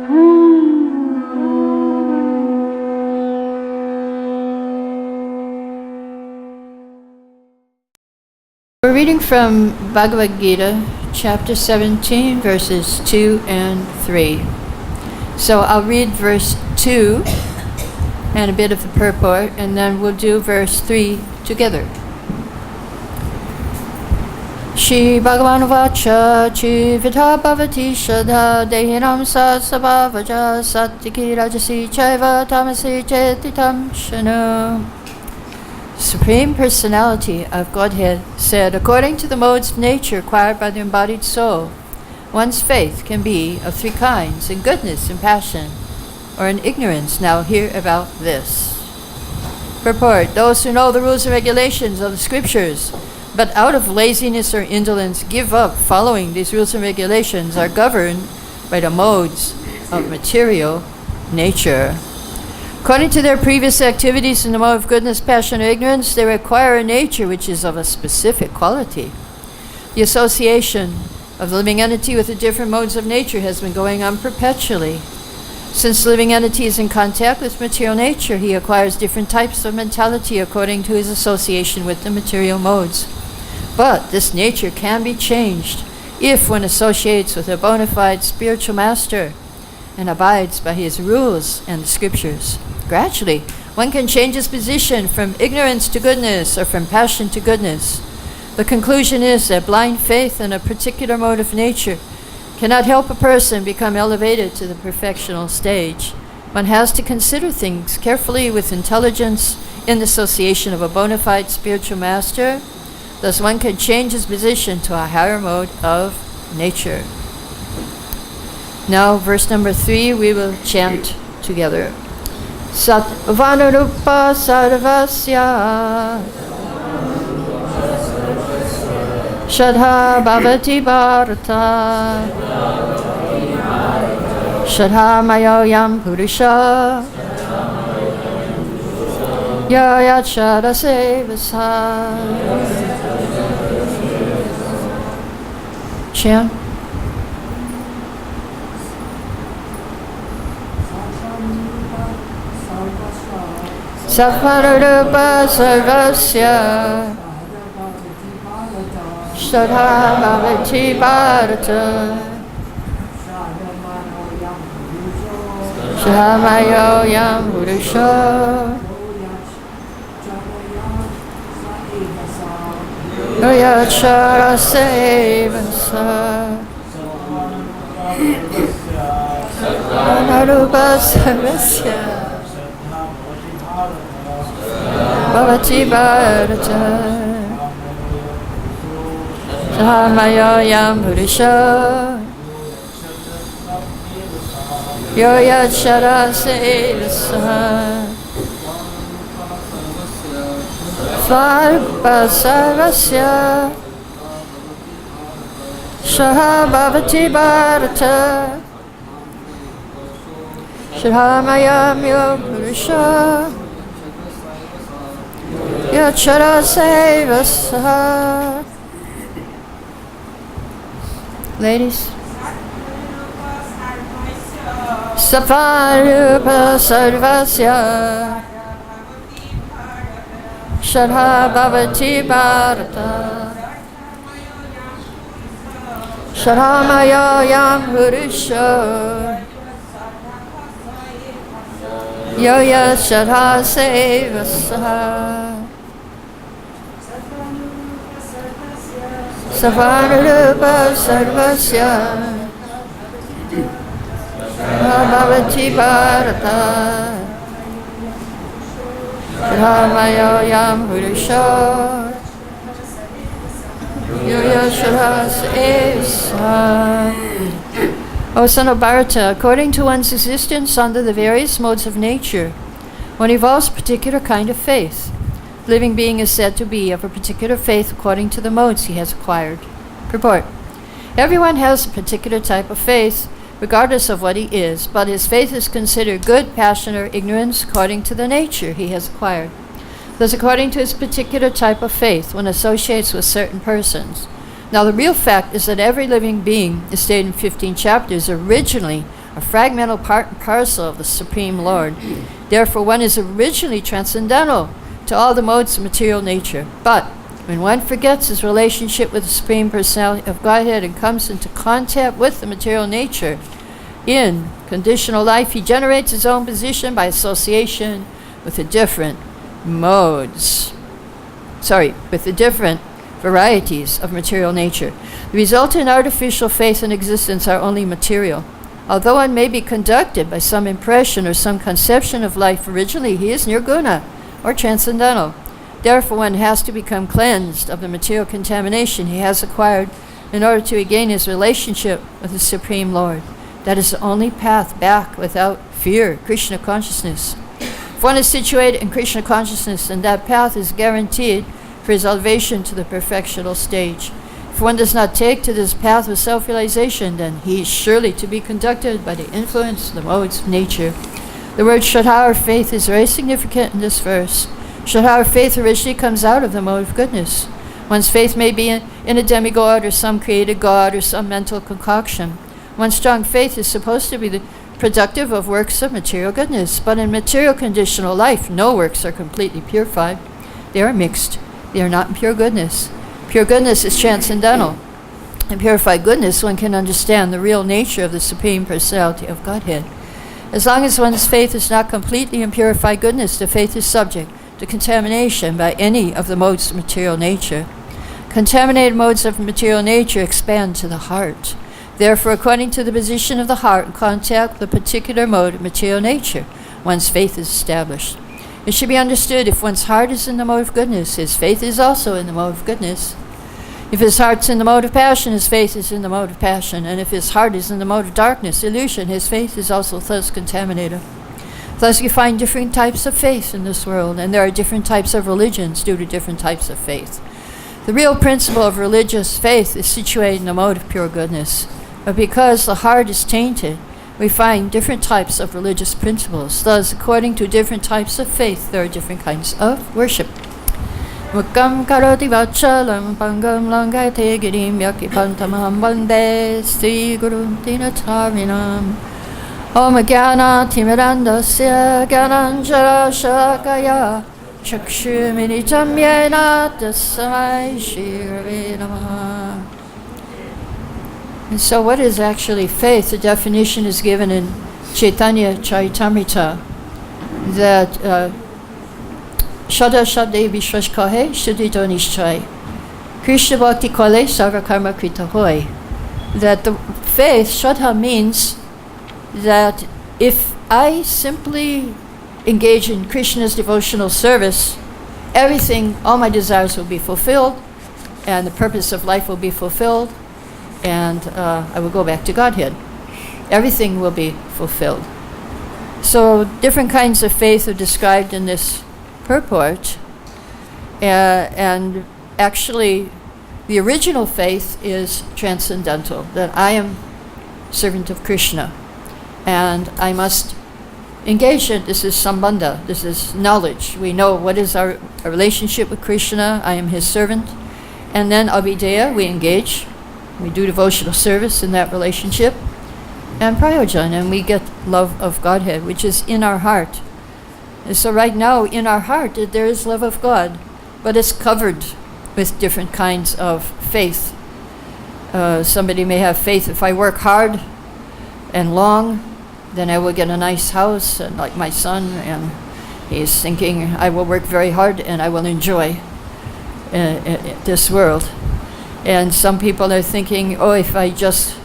We're reading from Bhagavad-Gita, chapter 17, verses 2 and 3. So I'll read verse 2 and a bit of the purport, and then we'll do verse 3 together. Shri Bhagavan Vacha Chivita Bhavati Shadha Dehinam Sasabhavaja Sattiki Rajasi Chaiva Tamasi Chetitam Shanu. Supreme Personality of Godhead said, according to the modes of nature acquired by the embodied soul, one's faith can be of three kinds, in goodness, in passion, or in ignorance. Now hear about this. Purport: those who know the rules and regulations of the scriptures, but out of laziness or indolence give up following these rules and regulations, are governed by the modes of material nature. According to their previous activities in the mode of goodness, passion, or ignorance, they require a nature which is of a specific quality. The association of the living entity with the different modes of nature has been going on perpetually. Since the living entity is in contact with material nature, he acquires different types of mentality according to his association with the material modes. But this nature can be changed if one associates with a bona fide spiritual master and abides by his rules and the scriptures. Gradually, one can change his position from ignorance to goodness or from passion to goodness. The conclusion is that blind faith in a particular mode of nature cannot help a person become elevated to the perfectional stage. One has to consider things carefully with intelligence in the association of a bona fide spiritual master. Thus one can change his position to a higher mode of nature. Now, verse number 3, we will chant together. Sat Vanarupa Sarvasya Shadha Bhavati Bharata Shadha Mayoyam Purusha Yaya Shada Sevasa. Chant. Sattvarupa Sarvasya Shadha Bhavati Bharata Shahamayo Yam Purusha Yachara Sevasa. Sattvarupa Sarvasya Bhavati Bharata Sahamaya Yam Purusha Yoya Shara Sevasa Svarpa Sarvasya Shaha Bhavati Bharata Shahamaya Yam Purusha Yachara Sevasa. Ladies. Sattvarupa Sarvasya Shadha Bhavati Bharata Shadhamaya Yam Purusha Yoya Shadha Sevasa. Sattvarupa Sarvasya Bhavati Bharata Shadhamayo Yam Purusha Yoya Shadha Sevasa. O son of Bharata, according to one's existence under the various modes of nature, one evolves a particular kind of faith. Living being is said to be of a particular faith according to the modes he has acquired. Purport: everyone has a particular type of faith, regardless of what he is, but his faith is considered good, passion, or ignorance according to the nature he has acquired. Thus, according to his particular type of faith, one associates with certain persons. Now, the real fact is that every living being, as stated in 15 chapters, originally a fragmental part and parcel of the Supreme Lord. Therefore, one is originally transcendental to all the modes of material nature. But when one forgets his relationship with the Supreme Personality of Godhead and comes into contact with the material nature in conditional life, he generates his own position by association with the different with the different varieties of material nature. The resultant artificial faith and existence are only material. Although one may be conducted by some impression or some conception of life, originally he is nirguna, or transcendental. Therefore, one has to become cleansed of the material contamination he has acquired in order to regain his relationship with the Supreme Lord. That is the only path back without fear, Krishna consciousness. If one is situated in Krishna consciousness, then that path is guaranteed for his elevation to the perfectional stage. If one does not take to this path of self-realization, then he is surely to be conducted by the influence of the modes of nature. The word Shraddha or faith is very significant in this verse. Shraddha or faith originally comes out of the mode of goodness. One's faith may be in a demigod or some created god or some mental concoction. One's strong faith is supposed to be productive of works of material goodness, but in material conditional life, no works are completely purified. They are mixed. They are not pure goodness. Pure goodness is transcendental. In purified goodness, one can understand the real nature of the Supreme Personality of Godhead. As long as one's faith is not completely in purified goodness, the faith is subject to contamination by any of the modes of material nature. Contaminated modes of material nature expand to the heart. Therefore, according to the position of the heart in contact with a particular mode of material nature, one's faith is established. It should be understood, if one's heart is in the mode of goodness, his faith is also in the mode of goodness. If his heart's in the mode of passion, his faith is in the mode of passion. And if his heart is in the mode of darkness, illusion, his faith is also thus contaminated. Thus you find different types of faith in this world, and there are different types of religions due to different types of faith. The real principle of religious faith is situated in the mode of pure goodness. But because the heart is tainted, we find different types of religious principles. Thus, according to different types of faith, there are different kinds of worship. Mukam karoti vachalam pangam langate girim yakipantamaham vande Sri Guru Dinatarinam Om Jnana Timirandasya Jnananjana Shakaya Chakshuminitam Yena Tasmai Shri Rave Namaha. And so what is actually faith? The definition is given in Chaitanya Charitamrita that Shraddha Shabde Vishwas Kahe Shuddhito Nishchay Krishna Bhakti Kale Sarva Karma Krita Hoy. That the faith, Shraddha, means that if I simply engage in Krishna's devotional service, everything, all my desires will be fulfilled, and the purpose of life will be fulfilled, and I will go back to Godhead. Everything will be fulfilled. So different kinds of faith are described in this purport, and actually the original faith is transcendental, that I am servant of Krishna, and I must engage in, this is sambandha, this is knowledge. We know what is our relationship with Krishna, I am his servant, and then avideya, we engage. We do devotional service in that relationship, and prayojan, and we get love of Godhead, which is in our heart. And so right now, in our heart, there is love of God, but it's covered with different kinds of faith. Somebody may have faith, if I work hard and long, then I will get a nice house, and like my son, and he's thinking, I will work very hard and I will enjoy this world. And some people are thinking, oh, if I just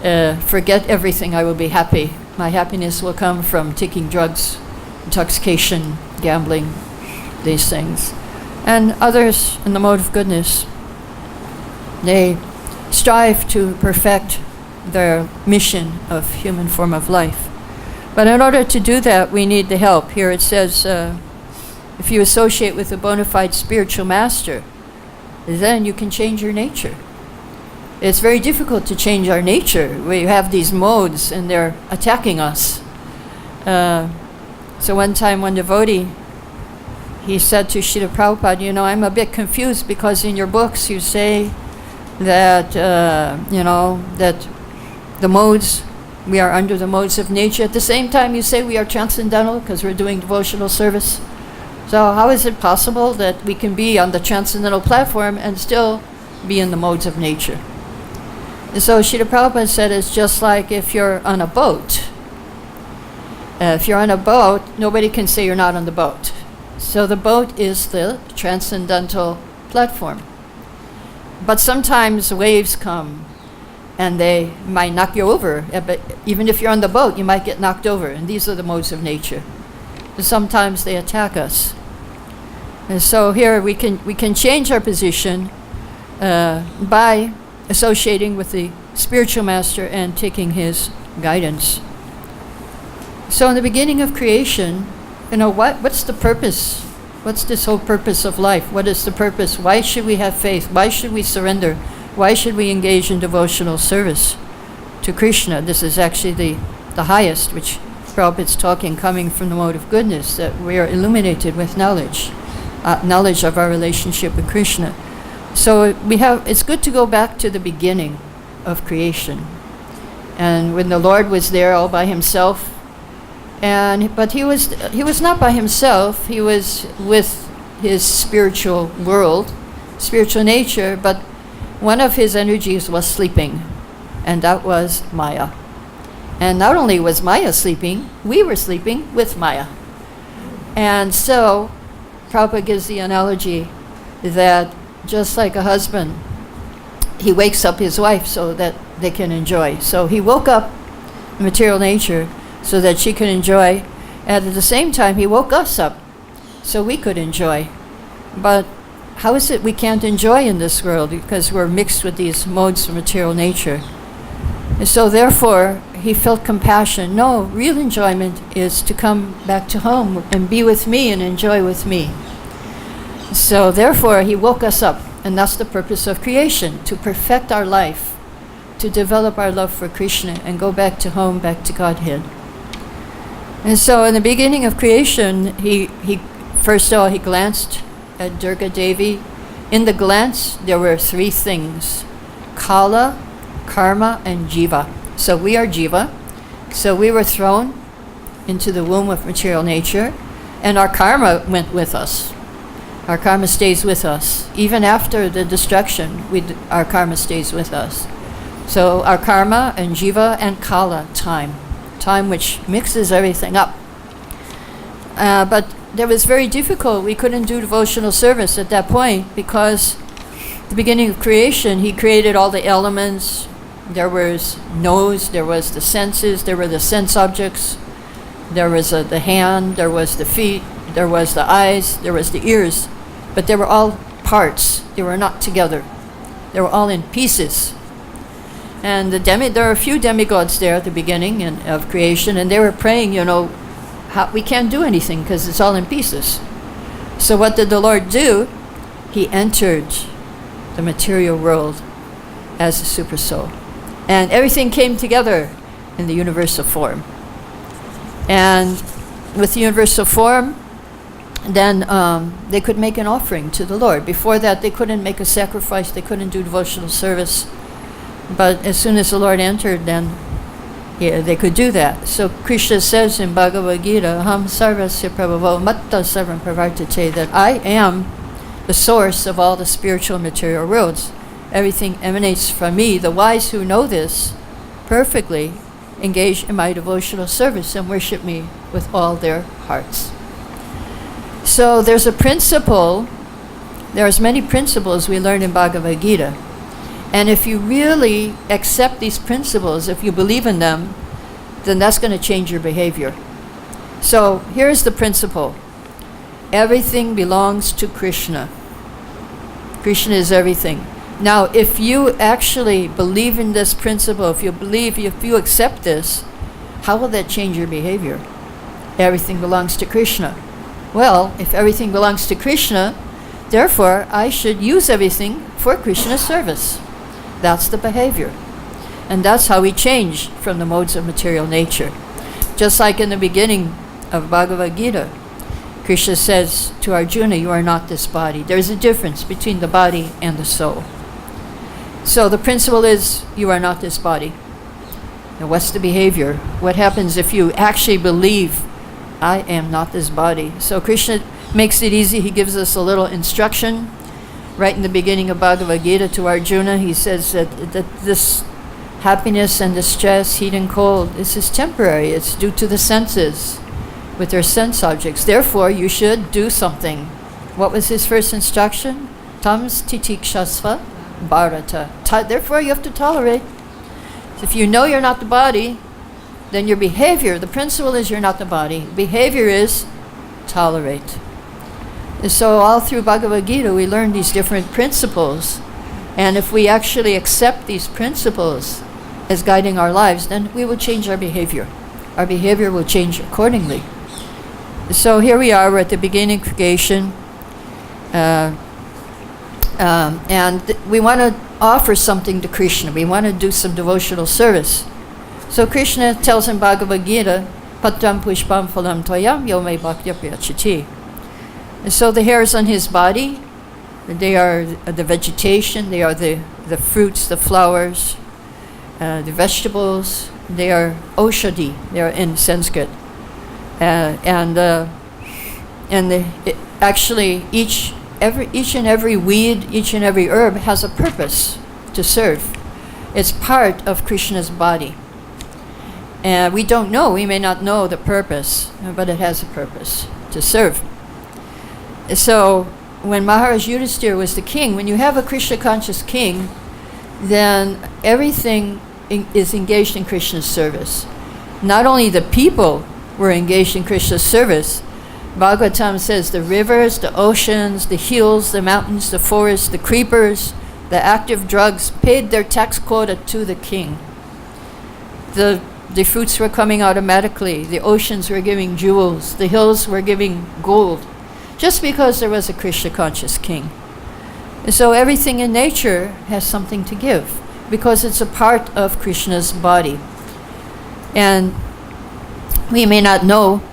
forget everything, I will be happy. My happiness will come from taking drugs, intoxication, gambling, these things. And others in the mode of goodness, they strive to perfect their mission of human form of life. But in order to do that, we need the help. Here it says, if you associate with a bona fide spiritual master, then you can change your nature. It's very difficult to change our nature. We have these modes and they're attacking us. So one time one devotee, he said to Srila Prabhupada, I'm a bit confused because in your books you say that, that the modes We are under the modes of nature. At the same time, you say we are transcendental because we're doing devotional service. So how is it possible that we can be on the transcendental platform and still be in the modes of nature? And so Srila Prabhupada said it's just like if you're on a boat. If you're on a boat, nobody can say you're not on the boat. So the boat is the transcendental platform. But sometimes waves come and they might knock you over. But even if you're on the boat, you might get knocked over. And these are the modes of nature. And sometimes they attack us. And so here we can change our position by associating with the spiritual master and taking his guidance. So in the beginning of creation, what's the purpose? What's this whole purpose of life? What is the purpose? Why should we have faith? Why should we surrender? Why should we engage in devotional service to Krishna? This is actually the highest, which Prabhupada's talking, coming from the mode of goodness, that we are illuminated with knowledge of our relationship with Krishna. So it's good to go back to the beginning of creation. And when the Lord was there all by himself, but he was not by himself. He was with his spiritual world, spiritual nature, but one of his energies was sleeping, and that was Maya. And not only was Maya sleeping, we were sleeping with Maya. And so Prabhupada gives the analogy that just like a husband, he wakes up his wife so that they can enjoy. So he woke up material nature so that she could enjoy, and at the same time he woke us up so we could enjoy. But how is it we can't enjoy in this world? Because we're mixed with these modes of material nature. And so therefore he felt compassion. No, real enjoyment is to come back to home and be with me and enjoy with me. So therefore he woke us up, and that's the purpose of creation, to perfect our life, to develop our love for Krishna and go back to home, back to Godhead. And so in the beginning of creation, he first of all, he glanced at Durga Devi. In the glance, there were three things: Kala, Karma, and Jiva. So we are Jiva. So we were thrown into the womb of material nature, and our karma went with us. Our karma stays with us. Even after the destruction, our karma stays with us. So our karma and Jiva and Kala, time which mixes everything up. But that was very difficult. We couldn't do devotional service at that point because at the beginning of creation, he created all the elements. There was nose, there was the senses, there were the sense objects, there was the hand, there was the feet, there was the eyes, there was the ears. But they were all parts. They were not together. They were all in pieces. And there are a few demigods there at the beginning of creation, and they were praying, we can't do anything because it's all in pieces. So what did the Lord do? He entered the material world as a super soul. And everything came together in the universal form. And with the universal form, then they could make an offering to the Lord. Before that, they couldn't make a sacrifice. They couldn't do devotional service. But as soon as the Lord entered, then they could do that. So Krishna says in Bhagavad-Gita, Aham sarvasya prabhavo matta sarvam pravartate, that I am the source of all the spiritual material worlds. Everything emanates from me. The wise who know this perfectly engage in my devotional service and worship me with all their hearts. So there's a principle, there's many principles we learn in Bhagavad-Gita. And if you really accept these principles, if you believe in them, then that's going to change your behavior. So here's the principle. Everything belongs to Krishna. Krishna is everything. Now, if you actually believe in this principle, if you accept this, how will that change your behavior? Everything belongs to Krishna. Well, if everything belongs to Krishna, therefore I should use everything for Krishna's service. That's the behavior. And that's how we change from the modes of material nature. Just like in the beginning of Bhagavad-Gita, Krishna says to Arjuna, you are not this body. There's a difference between the body and the soul. So the principle is, you are not this body. Now, what's the behavior? What happens if you actually believe, I am not this body? So Krishna makes it easy. He gives us a little instruction right in the beginning of Bhagavad-Gita to Arjuna. He says that this happiness and distress, heat and cold, this is temporary. It's due to the senses with their sense objects. Therefore, you should do something. What was his first instruction? Tams titikshasva bharata. Therefore, you have to tolerate. If you know you're not the body, then your behavior, the principle is you're not the body. Behavior is tolerate. And so all through Bhagavad-Gita, we learn these different principles. And if we actually accept these principles as guiding our lives, then we will change our behavior. Our behavior will change accordingly. So here we are, we're at the beginning of creation. And we want to offer something to Krishna. We want to do some devotional service. So Krishna tells in Bhagavad-Gita, Patram pushpam phalam toyam yome bhaktya priyachiti. And so the hairs on his body, they are the vegetation, they are the fruits, the flowers, the vegetables, they are oshadi, they are in Sanskrit. Actually each and every weed, each and every herb has a purpose to serve. It's part of Krishna's body. And we don't know, we may not know the purpose, but it has a purpose to serve. So when Maharaj Yudhisthira was the king, when you have a Krishna conscious king, then everything is engaged in Krishna's service. Not only the people were engaged in Krishna's service, Bhagavatam says the rivers, the oceans, the hills, the mountains, the forests, the creepers, the active drugs paid their tax quota to the king. The fruits were coming automatically. The oceans were giving jewels. The hills were giving gold. Just because there was a Krishna conscious king. And so everything in nature has something to give because it's a part of Krishna's body. And we may not know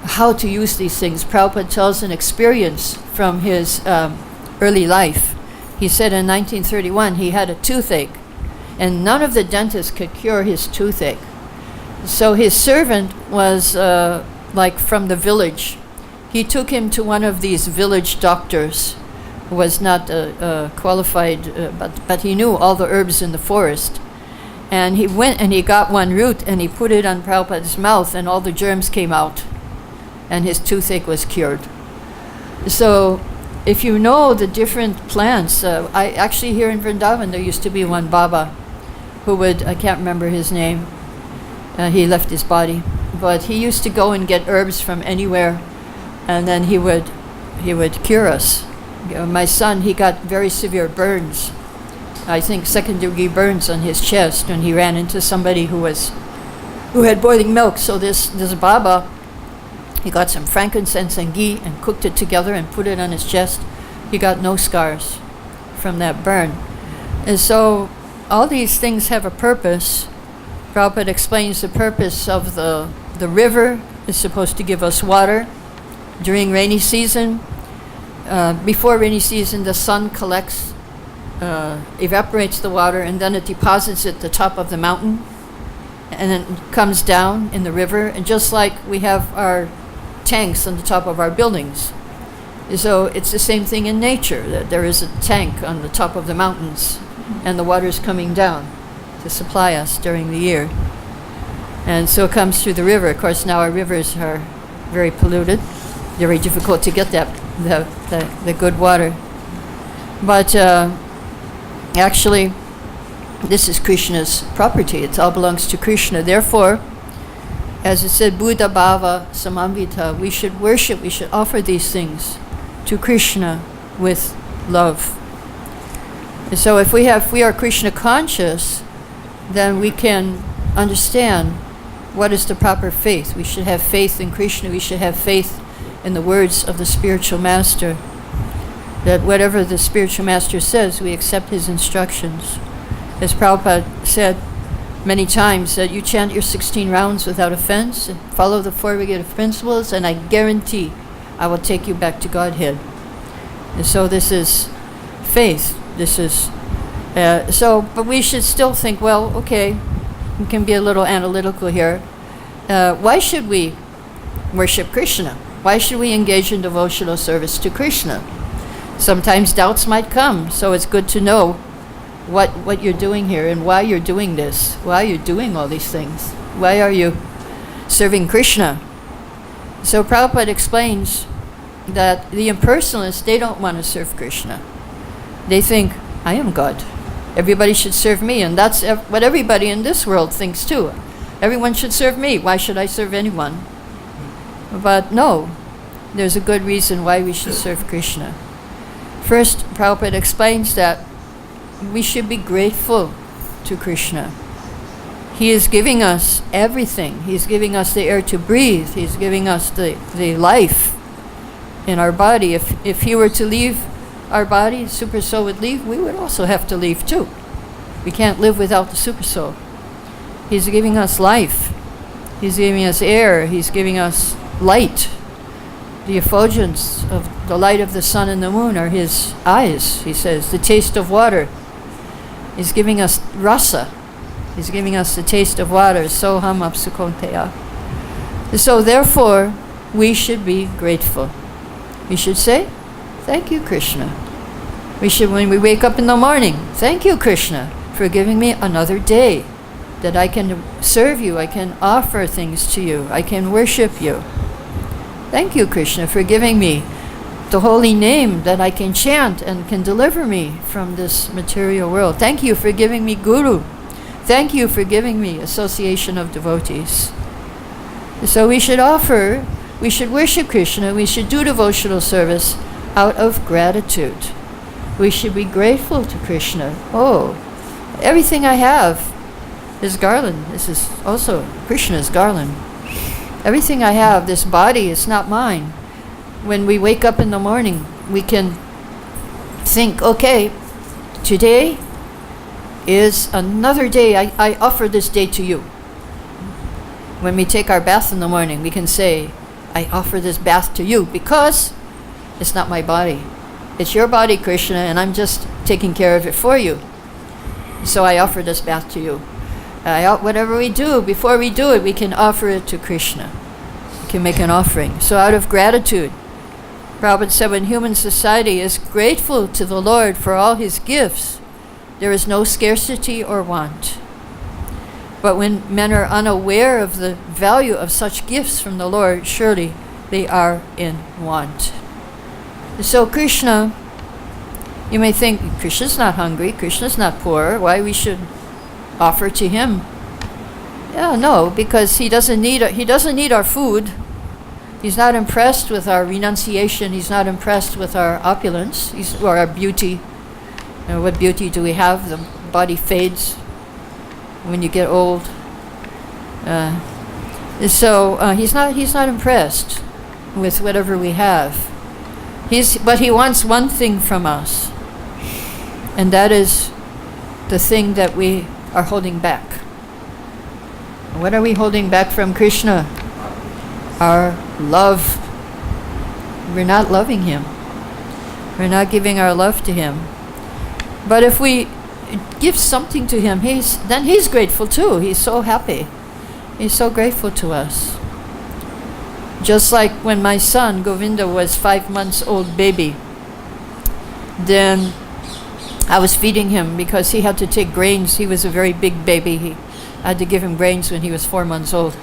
how to use these things. Prabhupada tells an experience from his early life. He said in 1931 he had a toothache and none of the dentists could cure his toothache. So his servant was like from the village. He took him to one of these village doctors who was not qualified, but he knew all the herbs in the forest. And he went and he got one root and he put it on Prabhupada's mouth and all the germs came out and his toothache was cured. So if you know the different plants, I actually here in Vrindavan there used to be one Baba who would, I can't remember his name, he left his body, but he used to go and get herbs from anywhere and then he would cure us. My son, he got very severe burns, I think second-degree burns on his chest when he ran into somebody who had boiling milk. So this Baba, he got some frankincense and ghee and cooked it together and put it on his chest. He got no scars from that burn. And so all these things have a purpose. Prabhupada explains the purpose of the river is supposed to give us water. During rainy season, before rainy season, the sun collects, evaporates the water, and then it deposits at the top of the mountain, and then it comes down in the river. And just like we have our tanks on the top of our buildings, so it's the same thing in nature, that there is a tank on the top of the mountains, and the water is coming down to supply us during the year. And so it comes through the river. Of course, now our rivers are very polluted. Very difficult to get the good water. But actually, this is Krishna's property. It all belongs to Krishna. Therefore, as it said, Buddha Bhava Samamvita, we should worship, we should offer these things to Krishna with love. And so if we are Krishna conscious, then we can understand what is the proper faith. We should have faith in Krishna. We should have faith in the words of the spiritual master, that whatever the spiritual master says, we accept his instructions. As Prabhupada said many times, that you chant your 16 rounds without offense, and follow the 4 regulative principles, and I guarantee I will take you back to Godhead. And so this is faith. This is but we should still think, well, okay, we can be a little analytical here. Why should we worship Krishna? Why should we engage in devotional service to Krishna? Sometimes doubts might come, so it's good to know what you're doing here and why you're doing this. Why you're doing all these things. Why are you serving Krishna? So Prabhupada explains that the impersonalists, they don't want to serve Krishna. They think, I am God. Everybody should serve me, and that's what everybody in this world thinks too. Everyone should serve me. Why should I serve anyone? But no, there's a good reason why we should serve Krishna. First, Prabhupada explains that we should be grateful to Krishna. He is giving us everything. He's giving us the air to breathe. He's giving us the life in our body. If he were to leave our body, the super soul would leave, we would also have to leave too. We can't live without the super soul. He's giving us life. He's giving us air. He's giving us light. The effulgence of the light of the sun and the moon are his eyes, he says. The taste of water. He's giving us rasa. He's giving us the taste of water. Soham apsukonteya. So therefore, we should be grateful. We should say, thank you, Krishna. We should, when we wake up in the morning, thank you, Krishna, for giving me another day that I can serve you, I can offer things to you, I can worship you. Thank you, Krishna, for giving me the holy name that I can chant and can deliver me from this material world. Thank you for giving me Guru. Thank you for giving me association of devotees. So we should worship Krishna, we should do devotional service out of gratitude. We should be grateful to Krishna. Oh, everything I have is garland. This is also Krishna's garland. Everything I have, this body, is not mine. When we wake up in the morning, we can think, okay, today is another day. I offer this day to you. When we take our bath in the morning, we can say, I offer this bath to you because it's not my body. It's your body, Krishna, and I'm just taking care of it for you. So I offer this bath to you. Whatever we do, before we do it, we can offer it to Krishna. We can make an offering. So out of gratitude, Prabhupada said, when human society is grateful to the Lord for all his gifts, there is no scarcity or want. But when men are unaware of the value of such gifts from the Lord, surely they are in want. So Krishna, you may think, Krishna's not hungry, Krishna's not poor, why we should offer to him? Yeah, no, because he doesn't need our food. He's not impressed with our renunciation. He's not impressed with our opulence or our beauty. What beauty do we have? The body fades when you get old. So he's not impressed with whatever we have. But he wants one thing from us, and that is the thing that we are holding back. What are we holding back from Krishna? Our love. We're not loving him. We're not giving our love to him. But if we give something to him, then he's grateful too. He's so happy. He's so grateful to us. Just like when my son Govinda was 5 months old baby, then I was feeding him because he had to take grains. He was a very big baby. I had to give him grains when he was 4 months old.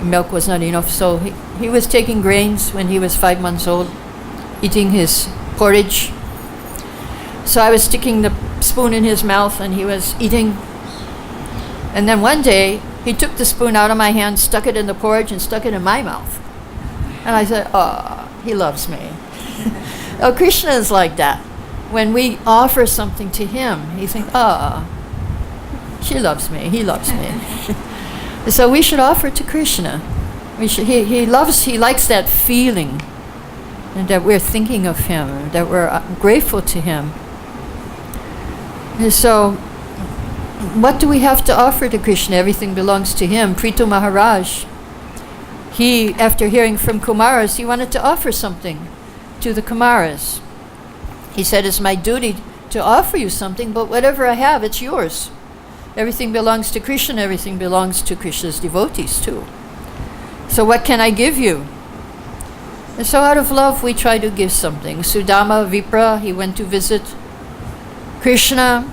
Milk was not enough, so he was taking grains when he was 5 months old, eating his porridge. So I was sticking the spoon in his mouth and he was eating. And then one day, he took the spoon out of my hand, stuck it in the porridge, and stuck it in my mouth. And I said, oh, he loves me. Oh, Krishna is like that. When we offer something to him, he thinks, oh, she loves me, he loves me. So we should offer to Krishna. He likes that feeling, and that we're thinking of him, that we're grateful to him. And so, what do we have to offer to Krishna? Everything belongs to him. Prithu Maharaj, he, after hearing from Kumaras, he wanted to offer something to the Kumaras. He said, it's my duty to offer you something, but whatever I have, it's yours. Everything belongs to Krishna. Everything belongs to Krishna's devotees too. So what can I give you? And so out of love, we try to give something. Sudama Vipra, he went to visit Krishna.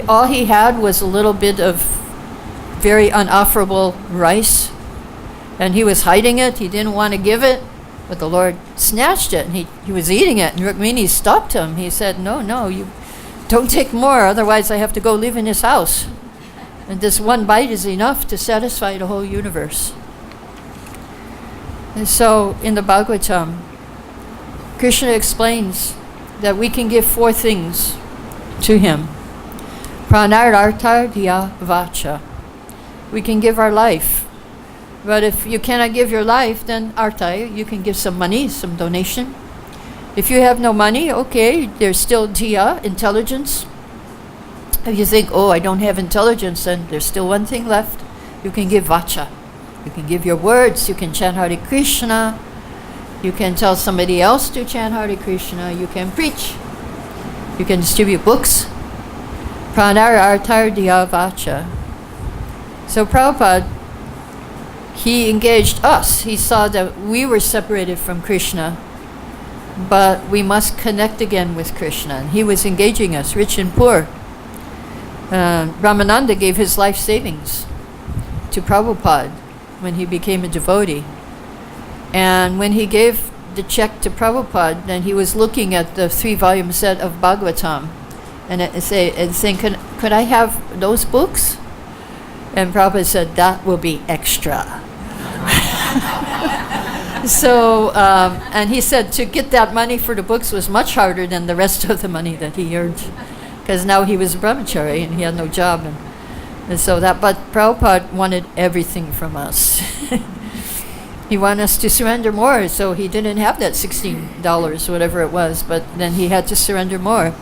All he had was a little bit of very unofferable rice, and he was hiding it. He didn't want to give it, but the Lord snatched it, and he was eating it. And Rukmini stopped him. He said, no, you don't take more, otherwise I have to go live in his house. And this one bite is enough to satisfy the whole universe. And so in the Bhagavatam, Krishna explains that we can give 4 things to him. Pranarartar diya vacha. We can give our life. But if you cannot give your life, then arta, you can give some money, some donation. If you have no money, okay, there's still diya, intelligence. If you think, oh, I don't have intelligence, then there's still one thing left. You can give vacha. You can give your words. You can chant Hare Krishna. You can tell somebody else to chant Hare Krishna. You can preach. You can distribute books. Pranara artar diya vacha. So Prabhupada, he engaged us. He saw that we were separated from Krishna, but we must connect again with Krishna. And he was engaging us, rich and poor. Ramananda gave his life savings to Prabhupada when he became a devotee. And when he gave the check to Prabhupada, then he was looking at the 3-volume set of Bhagavatam and saying, could I have those books? And Prabhupada said, that will be extra. So, and he said to get that money for the books was much harder than the rest of the money that he earned, because now he was a brahmachari and he had no job. And so that, but Prabhupada wanted everything from us. He wanted us to surrender more, so he didn't have that $16, whatever it was, but then he had to surrender more.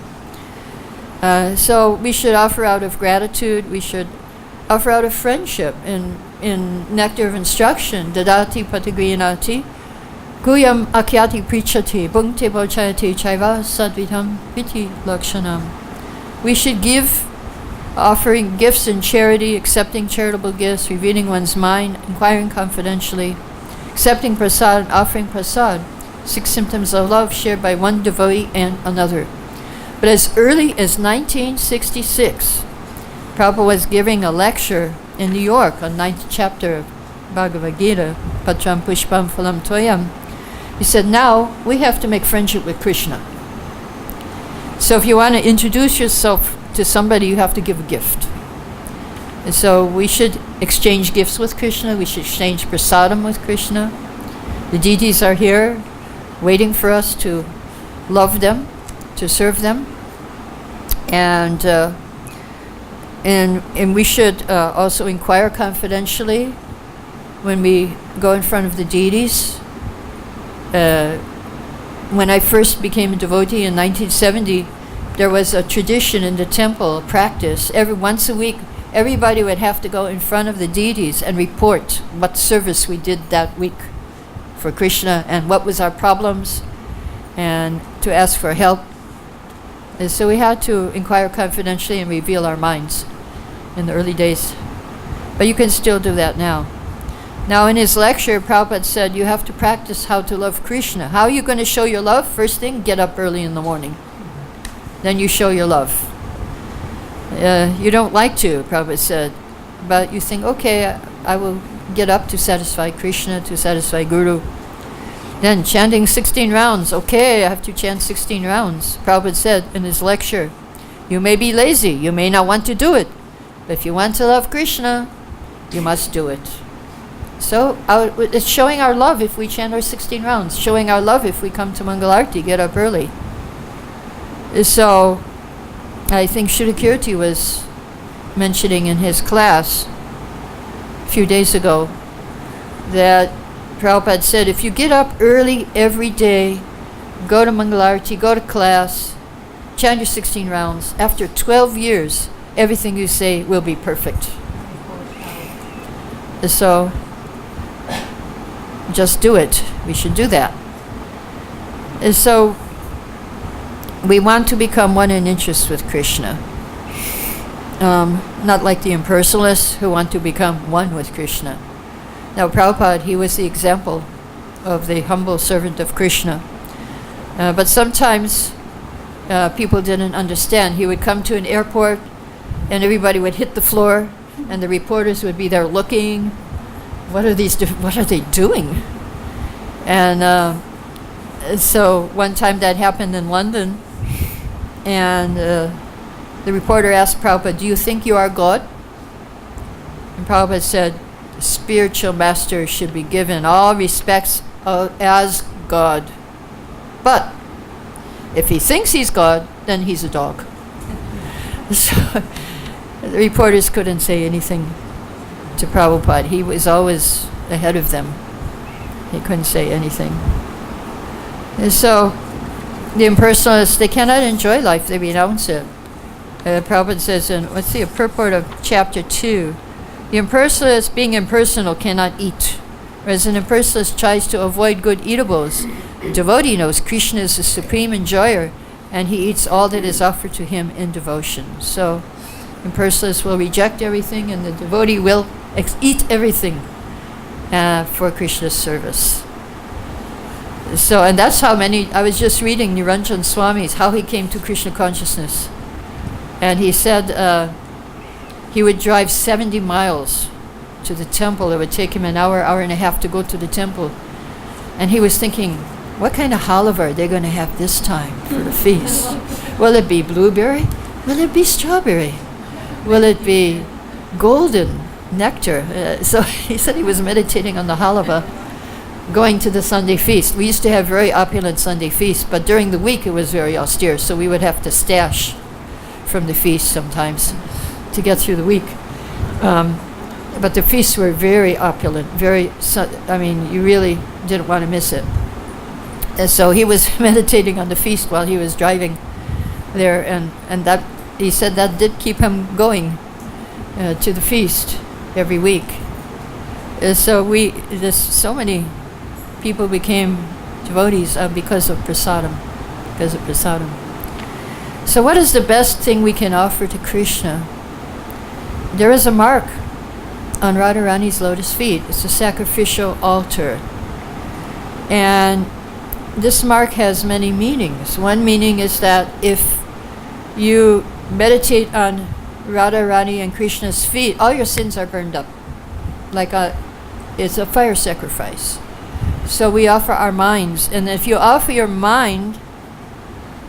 So we should offer out of gratitude, we should offer out of friendship. In Nectar of Instruction, Dadati Patagriyanati, Guyam Akyati Prichati, Bhungte Bochayati Chaiva Sadvitam Piti Lakshanam. We should give, offering gifts in charity, accepting charitable gifts, revealing one's mind, inquiring confidentially, accepting prasad, offering prasad, 6 symptoms of love shared by one devotee and another. But as early as 1966, Prabhupada was giving a lecture in New York on 9th chapter of Bhagavad-Gita, Patram Pushpam Phalam Toyam. He said, now we have to make friendship with Krishna. So if you want to introduce yourself to somebody, you have to give a gift. And so we should exchange gifts with Krishna. We should exchange prasadam with Krishna. The deities are here waiting for us to love them, to serve them. And we should also inquire confidentially when we go in front of the deities. When I first became a devotee in 1970, there was a tradition in the temple, a practice. Once a week, everybody would have to go in front of the deities and report what service we did that week for Krishna and what was our problems, and to ask for help. And so we had to inquire confidentially and reveal our minds in the early days. But you can still do that now. Now in his lecture, Prabhupada said, you have to practice how to love Krishna. How are you going to show your love? First thing, get up early in the morning. Then you show your love. You don't like to, Prabhupada said, but you think, okay, I will get up to satisfy Krishna, to satisfy Guru. Then chanting 16 rounds, okay, I have to chant 16 rounds. Prabhupada said in his lecture, you may be lazy, you may not want to do it, but if you want to love Krishna, you must do it. So it's showing our love if we chant our 16 rounds, showing our love if we come to Mangalarti, get up early. So I think Shudakirti was mentioning in his class a few days ago that Prabhupada said, if you get up early every day, go to Mangalarti, go to class, chant your 16 rounds, after 12 years, everything you say will be perfect. So just do it. We should do that. And so we want to become one in interest with Krishna. not like the impersonalists who want to become one with Krishna. Now, Prabhupada, he was the example of the humble servant of Krishna. But sometimes people didn't understand. He would come to an airport and everybody would hit the floor and the reporters would be there looking. What are they doing? And so one time that happened in London, and the reporter asked Prabhupada, "Do you think you are God?" And Prabhupada said, "The spiritual master should be given all respects as God. But if he thinks he's God, then he's a dog." So the reporters couldn't say anything to Prabhupada. He was always ahead of them. He couldn't say anything. And so the impersonalists, they cannot enjoy life, they renounce it. Prabhupada says in, what's the purport of chapter 2? The impersonalist, being impersonal, cannot eat. Whereas an impersonalist tries to avoid good eatables, the devotee knows Krishna is the supreme enjoyer, and he eats all that is offered to him in devotion. So impersonalists will reject everything, and the devotee will eat everything for Krishna's service. So, and that's how I was just reading Niranjan Swami's, how he came to Krishna consciousness. And he said he would drive 70 miles to the temple. It would take him an hour and a half to go to the temple. And he was thinking, what kind of halava are they going to have this time for the feast? Will it be blueberry? Will it be strawberry? Will it be golden nectar? So he said he was meditating on the halava going to the Sunday feast. We used to have very opulent Sunday feasts, but during the week it was very austere, so we would have to stash from the feast sometimes to get through the week. But the feasts were very opulent, you really didn't want to miss it. And so he was meditating on the feast while he was driving there, and that he said that did keep him going to the feast every week. So so many people became devotees because of prasadam. So what is the best thing we can offer to Krishna? There is a mark on Radharani's lotus feet. It's a sacrificial altar. And this mark has many meanings. One meaning is that if you meditate on Radharani and Krishna's feet, all your sins are burned up. It's a fire sacrifice. So we offer our minds, and if you offer your mind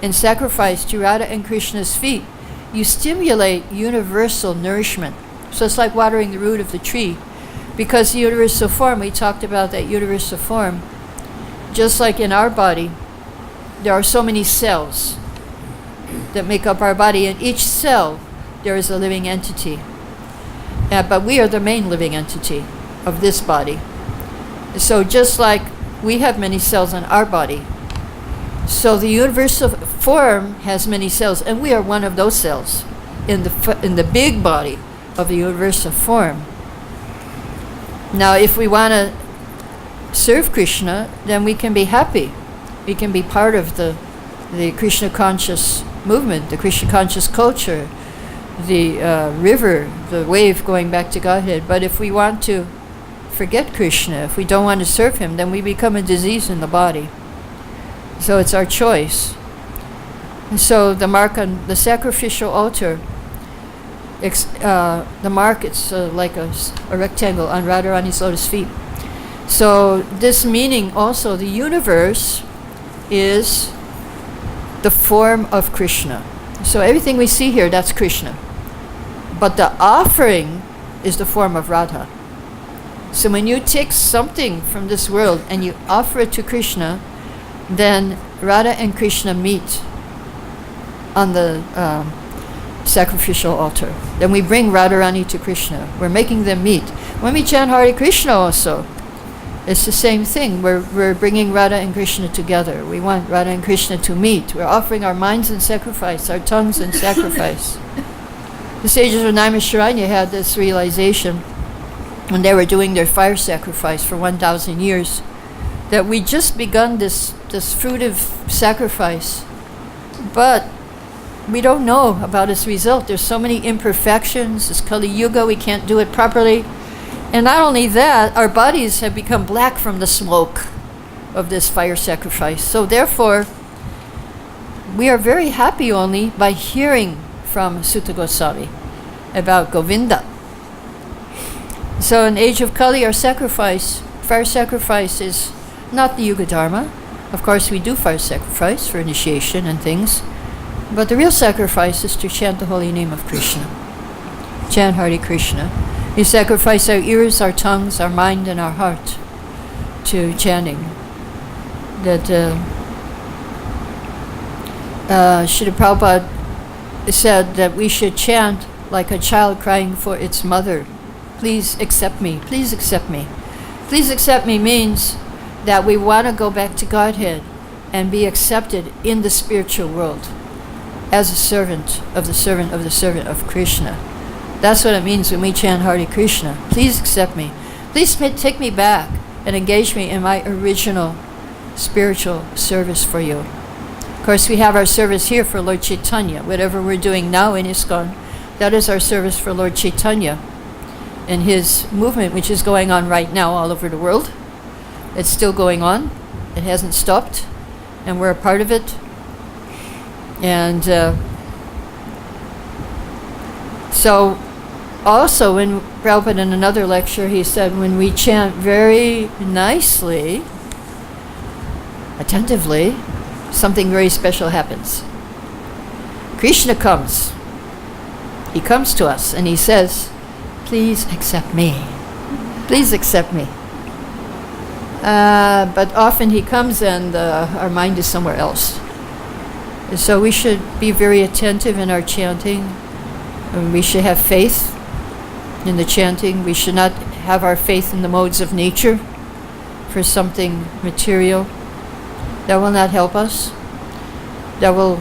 in sacrifice to Radha and Krishna's feet, you stimulate universal nourishment. So it's like watering the root of the tree, because the universal form, we talked about that universal form, just like in our body, there are so many cells that make up our body. In each cell, there is a living entity. But we are the main living entity of this body. So just like we have many cells in our body, so the universal form has many cells, and we are one of those cells in the big body of the universal form. Now, if we want to serve Krishna, then we can be happy. We can be part of the Krishna conscious movement, the Krishna conscious culture, the river, the wave going back to Godhead. But if we want to forget Krishna, if we don't want to serve him, then we become a disease in the body. So it's our choice. And so the mark on the sacrificial altar, the mark, it's like a rectangle on Radharani's lotus feet. So this meaning also, the universe is the form of Krishna. So everything we see here, that's Krishna. But the offering is the form of Radha. So when you take something from this world and you offer it to Krishna, then Radha and Krishna meet on the sacrificial altar. Then we bring Radharani to Krishna. We're making them meet. When we chant Hare Krishna also, it's the same thing. We're bringing Radha and Krishna together. We want Radha and Krishna to meet. We're offering our minds in sacrifice, our tongues in sacrifice. The sages of Naimisharanya had this realization when they were doing their fire sacrifice for 1,000 years, that we just begun this fruitive sacrifice, but we don't know about its result. There's so many imperfections. It's Kali Yuga. We can't do it properly. And not only that, our bodies have become black from the smoke of this fire sacrifice. So therefore, we are very happy only by hearing from Sutta Goswami about Govinda. So in age of Kali, our sacrifice, fire sacrifice, is not the Yuga Dharma. Of course, we do fire sacrifice for initiation and things. But the real sacrifice is to chant the holy name of Krishna. Chant Hare Krishna. We sacrifice our ears, our tongues, our mind, and our heart to chanting. That Srila Prabhupada said that we should chant like a child crying for its mother. Please accept me. Please accept me. Please accept me means that we want to go back to Godhead and be accepted in the spiritual world as a servant of the servant of the servant of Krishna. That's what it means when we chant Hare Krishna. Please accept me. Please take me back and engage me in my original spiritual service for you. Of course, we have our service here for Lord Chaitanya. Whatever we're doing now in ISKCON, that is our service for Lord Chaitanya and his movement, which is going on right now all over the world. It's still going on. It hasn't stopped. And we're a part of it. And so also when Prabhupada in another lecture, he said when we chant very nicely, attentively, something very special happens. Krishna comes. He comes to us and he says, please accept me. Please accept me. But often he comes and our mind is somewhere else. So we should be very attentive in our chanting. And we should have faith in the chanting. We should not have our faith in the modes of nature for something material. That will not help us. That will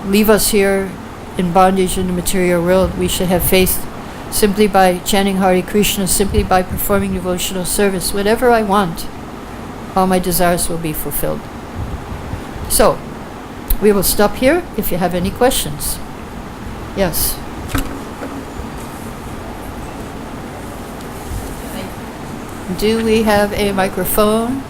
leave us here in bondage in the material world. We should have faith simply by chanting Hare Krishna, simply by performing devotional service. Whatever I want, all my desires will be fulfilled. So, we will stop here if you have any questions. Yes. Do we have a microphone?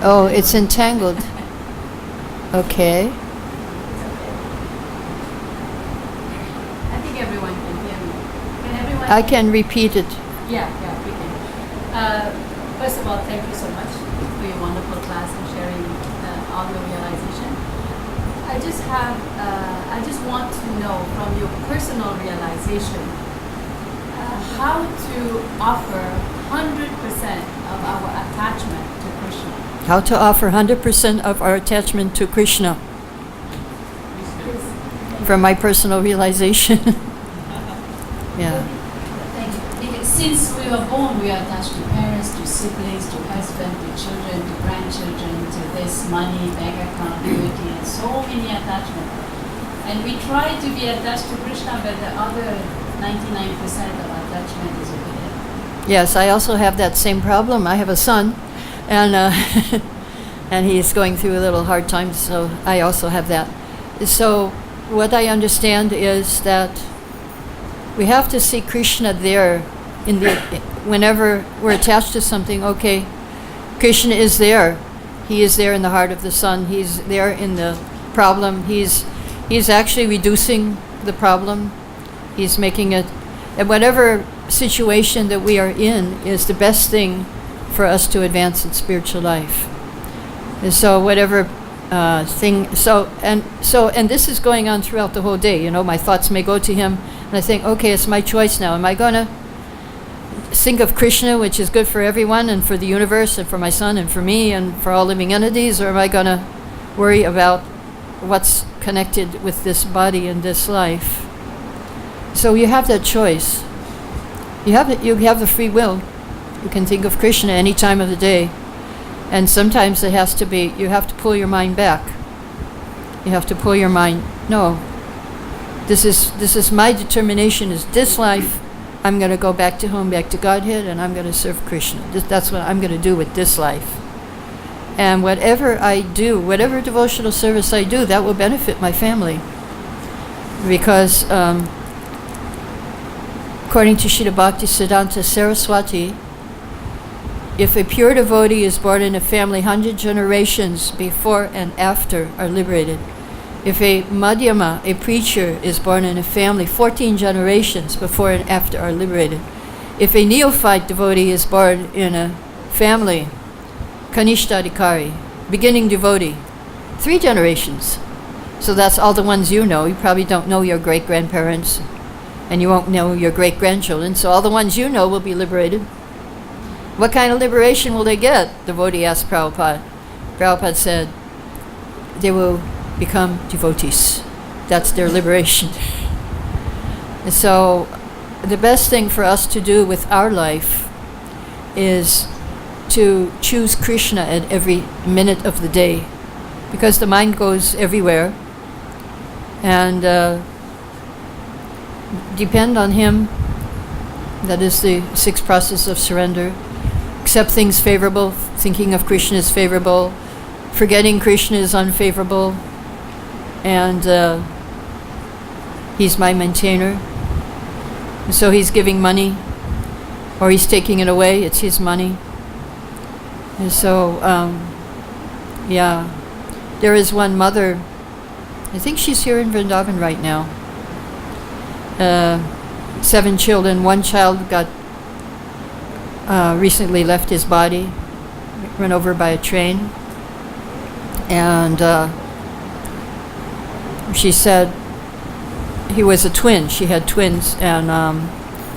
Oh, it's entangled. Okay. I think everyone can hear me. Can everyone? I can repeat it. Yeah, we can. First of all, thank you so much for your wonderful class and sharing all your realization. I just want to know from your personal realization how to offer 100% of our attachment to Krishna. How to offer 100% of our attachment to Krishna. From my personal realization. Yeah. Thank you. Since we were born, we are attached to parents, to siblings, to husband, to children, to grandchildren, to this money, bank account, beauty, and so many attachments. And we try to be attached to Krishna, but the other 99% of attachment is over there. Yes, I also have that same problem. I have a son, and and he is going through a little hard time, so I also have that. So what I understand is that we have to see Krishna there in the whenever we're attached to something. Okay, Krishna is there. He is there in the heart of the son. He's there in the problem. He's actually reducing the problem. He's making it, and whatever situation that we are in is the best thing for us to advance in spiritual life. And so whatever thing, and this is going on throughout the whole day. You know, my thoughts may go to him, and I think, okay, it's my choice now. Am I going to think of Krishna, which is good for everyone and for the universe and for my son and for me and for all living entities, or am I going to worry about what's connected with this body and this life? So you have that choice. You have the free will. You can think of Krishna any time of the day. And sometimes it has to be, you have to pull your mind back. You have to pull your mind, no, this is my determination, is this life, I'm going to go back to home, back to Godhead, and I'm going to serve Krishna. That's what I'm going to do with this life. And whatever I do, whatever devotional service I do, that will benefit my family. Because according to Srila Bhaktisiddhanta Saraswati, if a pure devotee is born in a family 100 generations before and after are liberated, if a madhyama, a preacher, is born in a family 14 generations before and after are liberated, if a neophyte devotee is born in a family, kanishtadikari, beginning devotee, 3 generations. So that's all the ones you know. You probably don't know your great-grandparents, and you won't know your great-grandchildren. So all the ones you know will be liberated. What kind of liberation will they get? The devotee asked Prabhupada. Prabhupada said, they will become devotees. That's their liberation. And so the best thing for us to do with our life is to choose Krishna at every minute of the day, because the mind goes everywhere, and depend on him. That is the 6th process of surrender. Accept things favorable, thinking of Krishna is favorable, forgetting Krishna is unfavorable, and he's my maintainer. So he's giving money, or he's taking it away, it's his money. And so, yeah, there is one mother, I think she's here in Vrindavan right now, 7 children, one child got recently left his body, run over by a train, and she said he was a twin. She had twins, and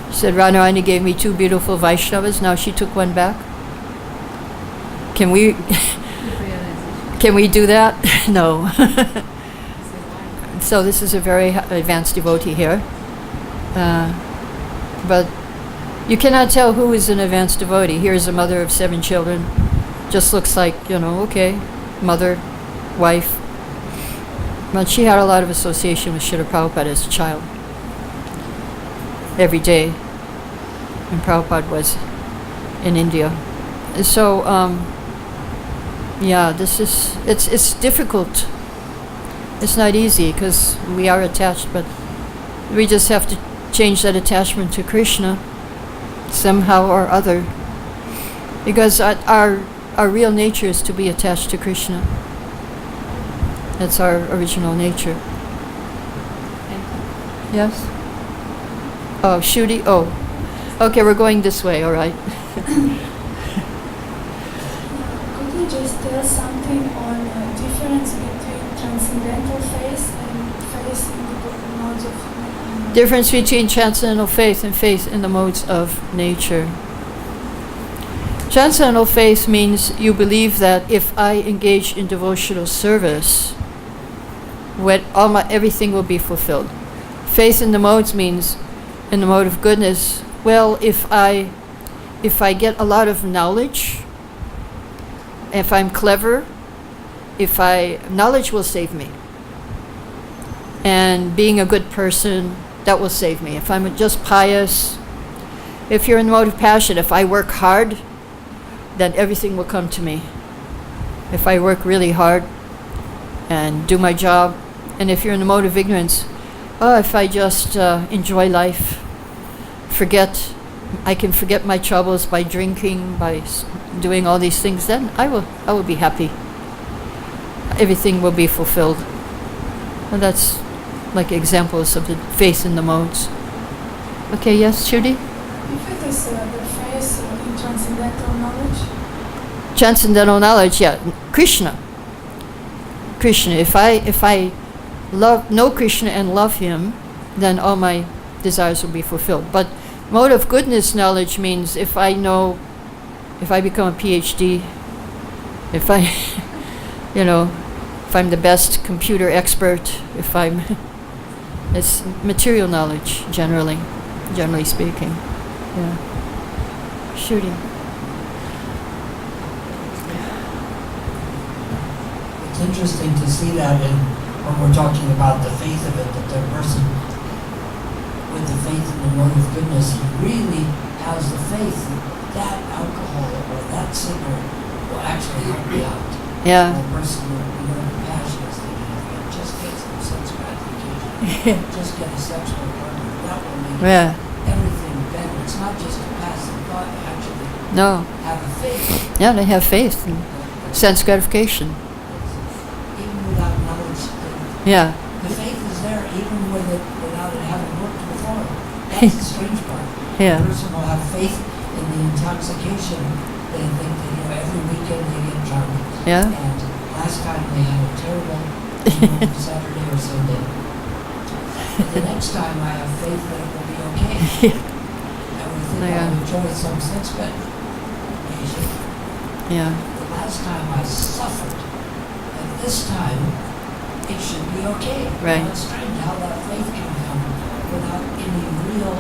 she said Radharani gave me 2 beautiful Vaishnavas. Now she took one back. Can we do that? No. So this is a very advanced devotee here, but you cannot tell who is an advanced devotee. Here's a mother of 7 children. Just looks like, okay, mother, wife. But she had a lot of association with Srila Prabhupada as a child. Every day. And Prabhupada was in India. So, yeah, it's difficult. It's not easy because we are attached, but we just have to change that attachment to Krishna somehow or other, because our real nature is to be attached to Krishna. That's our original nature. Thank you. Yes? Oh, Shruti? Oh. Okay, we're going this way, all right. Could you just tell something on the difference between transcendental faith and faith in the modes of Difference between transcendental faith and faith in the modes of nature. Transcendental faith means you believe that if I engage in devotional service, everything will be fulfilled. Faith in the modes means, in the mode of goodness, well, if I get a lot of knowledge, if I'm clever, knowledge will save me. And being a good person, that will save me. If I'm just pious, if you're in the mode of passion, if I work hard, then everything will come to me. If I work really hard and do my job, and if you're in the mode of ignorance, if I just enjoy life, I can forget my troubles by drinking, by doing all these things, then I will be happy. Everything will be fulfilled. And that's like examples of the faith in the modes. Okay, yes, Shruti? If it is the faith in transcendental knowledge? Transcendental knowledge, yeah. Krishna. If I know Krishna and love him, then all my desires will be fulfilled. But Mode of goodness knowledge means if I become a PhD, if I, if I'm the best computer expert, it's material knowledge, generally speaking. Yeah. Shooting. It's interesting to see that when we're talking about the faith of it, that the person with the faith in the mode of goodness, he really has the faith that alcohol or that cigarette will actually help me out. Yeah. The person with compassion is thinking, just get some sex gratification, just get a sexual partner. That will make everything better. It's not just a passive thought, actually have a faith. Yeah, they have faith and sense gratification. Even without knowledge. Yeah. The faith is there even without it having worked before. That's the strange part. Yeah. The person will have faith in the intoxication. They think that every weekend they get drunk. Yeah. And last time they had a terrible Saturday or Sunday. But the next time I have faith that it will be okay. I will think I'll enjoy some sex gratification. Yeah. The last time I suffered, and this time it should be okay. Right. It's strange how that faith can come without any real,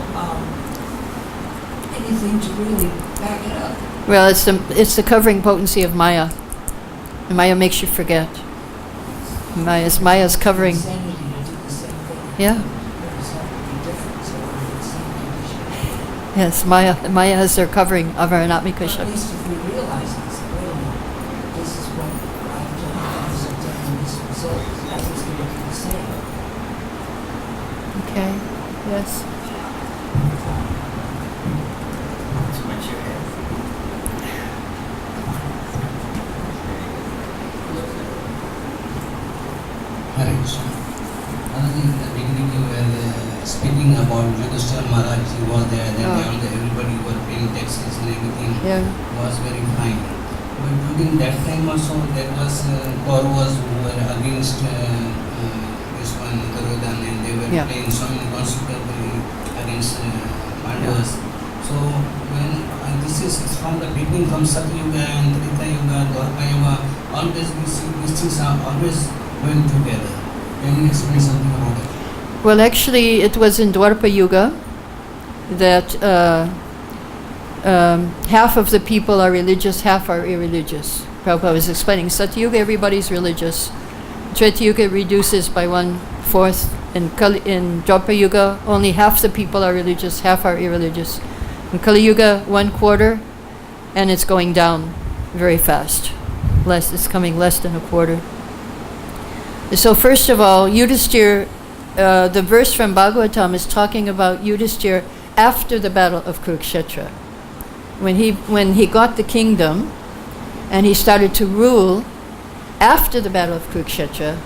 anything to really back it up. Well, it's the covering potency of Maya. And Maya makes you forget. Maya's covering. Insanity to do the same thing. Yeah. There's have to be different, so we're in the same condition. Yes, Maya has their covering of our Anatmika At Shakti. least if we realize this, wait a minute, this is what I've done, this is done, this result, that is going to be the same. Okay. Yes. Too much your head. Hare Krishna. Another in the beginning you were speaking about Yudhishthira Maharaj, he was there, then everybody were paying taxes and everything was very fine. But during that time also there was Kauravas who were against this one, Duryodhana, and they were playing so many conspiracy against Pandavas. So when this is from the beginning, from Satya Yuga and Treta Yuga, Dwapara Yuga, always we see these things are always going together. Can you explain something about it? Well, actually, it was in Dwapara Yuga that half of the people are religious, half are irreligious. Prabhupada was explaining. Satya Yuga, everybody's religious. Treta Yuga reduces by 1/4. In Dwapara Yuga, only half the people are religious, half are irreligious. In Kali Yuga, 1/4, and it's going down very fast. It's coming less than a quarter. So first of all, Yudhishthira, the verse from Bhagavatam is talking about Yudhishthira after the battle of Kurukshetra. When he got the kingdom and he started to rule after the battle of Kurukshetra,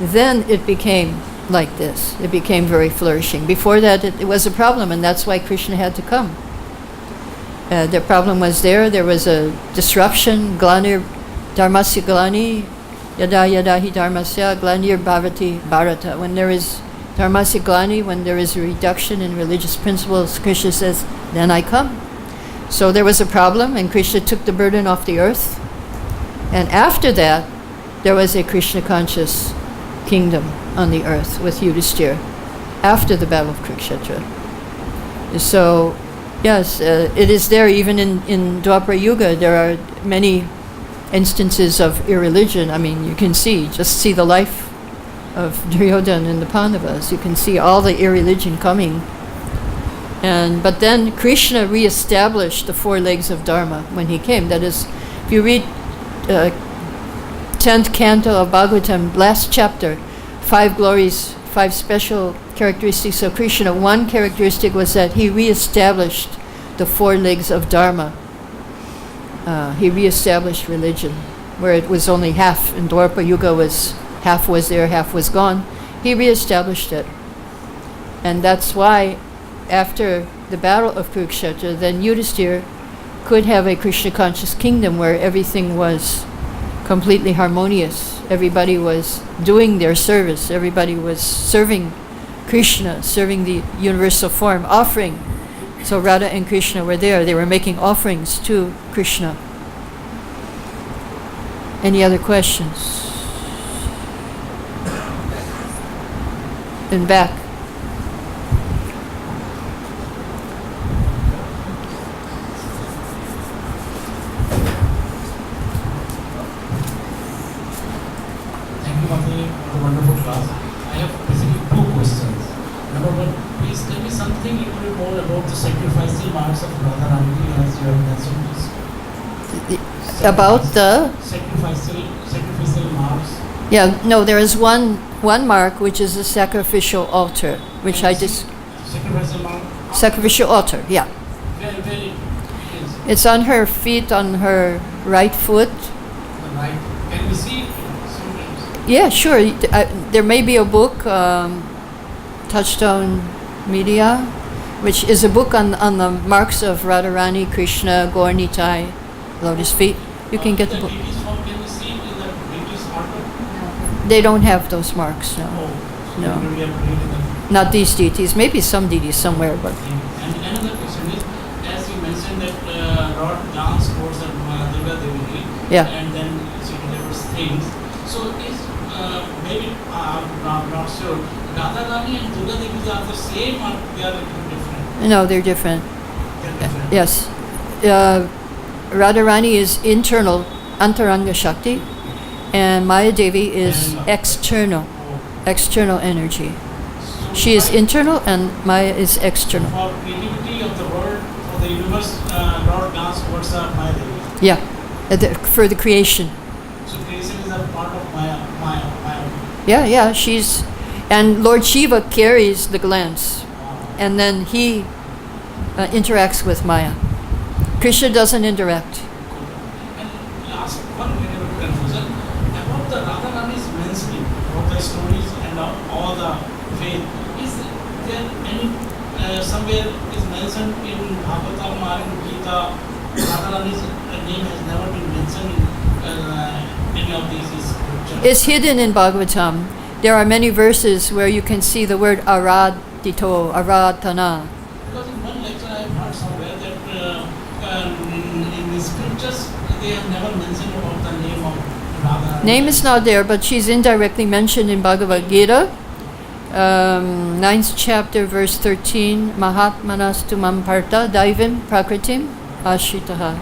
then it became like this. It became very flourishing. Before that, it was a problem, and that's why Krishna had to come. The problem was there was a disruption, glanir, dharmasya glani, yada yada hi dharmasya, glanir bhavati bharata. When there is dharmasya glani, when there is a reduction in religious principles, Krishna says, then I come. So there was a problem, and Krishna took the burden off the earth. And after that, there was a Krishna-conscious kingdom on the earth with Yudhishthira, after the battle of Kurukshetra. So, yes, it is there even in Dwapara Yuga. There are many instances of irreligion. I mean, you can just see the life of Duryodhana and the Pandavas. You can see all the irreligion coming. But then Krishna reestablished the 4 legs of Dharma when he came. That is, if you read 10th canto of Bhagavatam, last chapter, 5 glories, 5 special characteristics of Krishna. One characteristic was that he reestablished the 4 legs of Dharma. He reestablished religion, where it was only half. In Dwapara Yuga, half was there, half was gone. He reestablished it. And that's why, after the battle of Kurukshetra, then Yudhishthira could have a Krishna-conscious kingdom where everything was completely harmonious. Everybody was doing their service. Everybody was serving Krishna, serving the universal form, offering So Radha and Krishna were there. They were making offerings to Krishna. Any other questions? In back. Thank you, Mati, for the wonderful class. I have basically two questions. Number one, please tell me something a little bit more about the sacrificial marks of Radharani as you have mentioned. About the? Sacrificial marks. Yeah, no, there is one mark which is a sacrificial altar, which I just... Sacrificial mark? Sacrificial altar, yeah. Where it is? It's on her feet, on her right foot. The right. Can we see sometimes? Yeah, sure. There may be a book, Touchstone Media, which is a book on the marks of Radharani, Krishna, Gaur Nitai, lotus feet. You can get the book. Can we see in the British order? They don't have those marks, no. Oh, so No. we have read in the Not these deities. Maybe some deities somewhere, but... And another question is, as you mentioned that Lord dance towards Durga Devi, Yeah. and then she delivers things. So is maybe I'm not sure. Radharani and Durga Devi are the same or they are little different? No, they're different. They're different. Yes. Radharani is internal, Antaranga Shakti, and Maya Devi is external energy. So She is internal and Maya is external. for creativity of the world, for the universe, Lord dance towards Maya Devi. Yeah, for the creation. So creation is a part of Maya. Yeah, she's... And Lord Shiva carries the glands, and then he interacts with Maya. Krishna doesn't interact. And last one little confusion about the Radharani's mentioning of the stories and all the faith. Is there any somewhere is mentioned in Bhagavad-Gita or in Gita? Radharani's name has never been mentioned in any of these scriptures. It's hidden in Bhagavatam. There are many verses where you can see the word aradito, aradhana. Because in one lecture I have heard somewhere that in the scriptures they have never mentioned about the name of Radharani. Name is not there, but she's indirectly mentioned in Bhagavad-Gita, 9th chapter, verse 13, Mahatmanastu mamparta daivim prakritim ashitaha.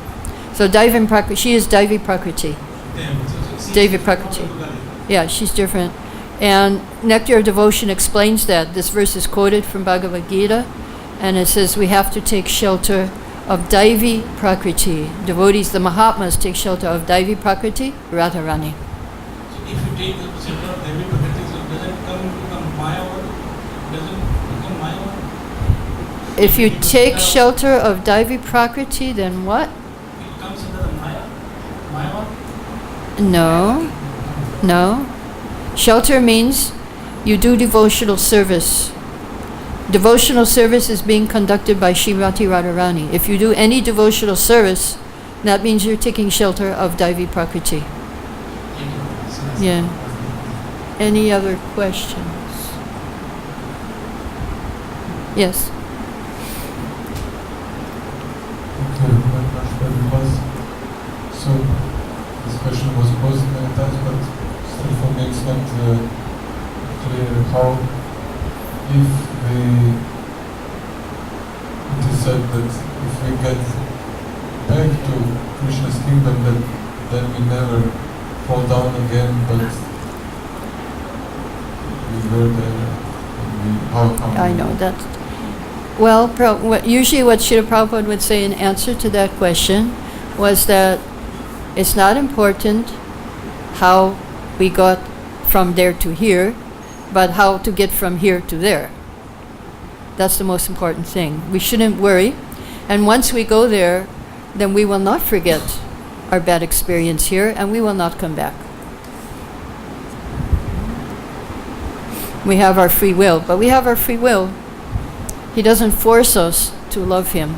So Daivim Prakriti, she is Daivi Prakriti. Devi Prakriti. Yeah, she's different. And Nectar of Devotion explains that. This verse is quoted from Bhagavad-Gita, and it says we have to take shelter of Daivi Prakriti. Devotees, the Mahatmas, take shelter of Daivi Prakriti, Radharani. So if you take the shelter of Devi Prakriti, so does it become Maya world? Does it become Maya world? If you take shelter of Daivi Prakriti, then what? It comes under the Maya world? No. Shelter means you do devotional service. Devotional service is being conducted by Srimati Radharani. If you do any devotional service, that means you're taking shelter of Daivi Prakriti. Yeah. Any other questions? Yes. Okay, very much for because so this question was posed many times, but still for me it's not clear how if it is said that if we get back to Krishna's kingdom, that then we never fall down again, but we were there. And how I know that. Well, usually what Srila Prabhupada would say in answer to that question was that it's not important how we got from there to here, but how to get from here to there. That's the most important thing. We shouldn't worry. And once we go there, then we will not forget our bad experience here, and we will not come back. We have our free will, but we have our free will. He doesn't force us to love him.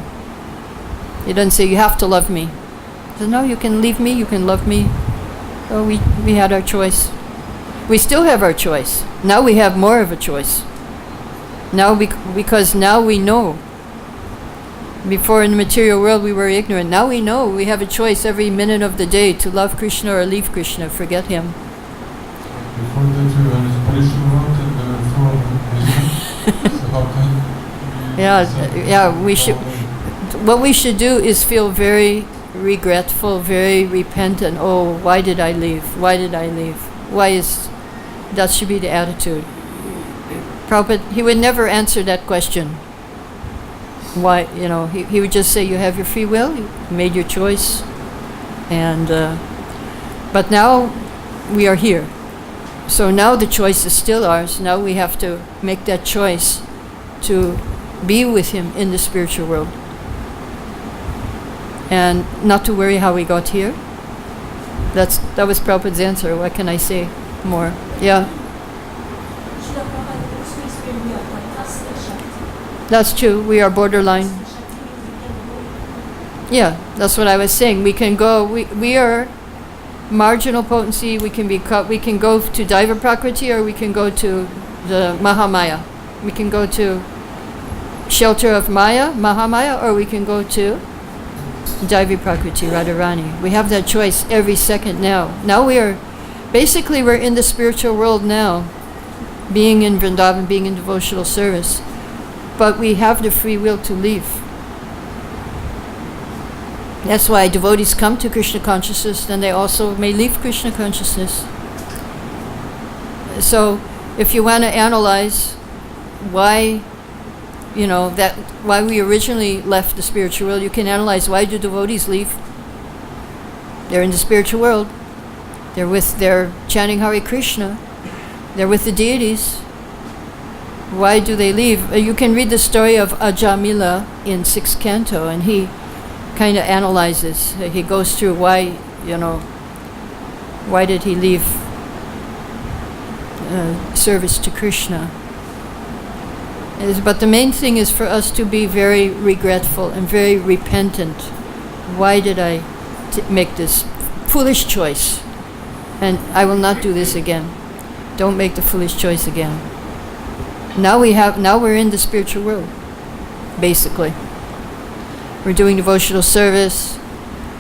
He doesn't say, you have to love me. He says, no, you can leave me, you can love me. So we had our choice. We still have our choice. Now we have more of a choice. Now because now we know Before in the material world we were ignorant. Now we know. We have a choice every minute of the day to love Krishna or leave Krishna, forget him. Before that we were in the spiritual world and we were full of religion. So how can we We should. What we should do is feel very regretful, very repentant. Oh, why did I leave? Why did I leave? That should be the attitude. Prabhupada, he would never answer that question. Why, he would just say, you have your free will, you made your choice, and but now we are here. So now the choice is still ours. Now we have to make that choice to be with him in the spiritual world. And not to worry how we got here. That was Prabhupada's answer. What can I say more? Yeah. That's true. We are borderline. Yeah, that's what I was saying. We can go. We are marginal potency. We can go to Daiva Prakriti, or we can go to the Mahamaya. We can go to shelter of Maya, Mahamaya, or we can go to Daivi Prakriti, Radharani. We have that choice every second now. Now we're in the spiritual world now, being in Vrindavan, being in devotional service. But we have the free will to leave. That's why devotees come to Krishna consciousness, then they also may leave Krishna consciousness. So if you want to analyze why we originally left the spiritual world, you can analyze why do devotees leave. They're in the spiritual world. They're chanting Hare Krishna. They're with the deities. Why do they leave? You can read the story of Ajamila in 6th canto, and he kind of analyzes. He goes through why did he leave service to Krishna. But the main thing is for us to be very regretful and very repentant. Why did I make this foolish choice? And I will not do this again. Don't make the foolish choice again. Now we're in the spiritual world, basically. We're doing devotional service.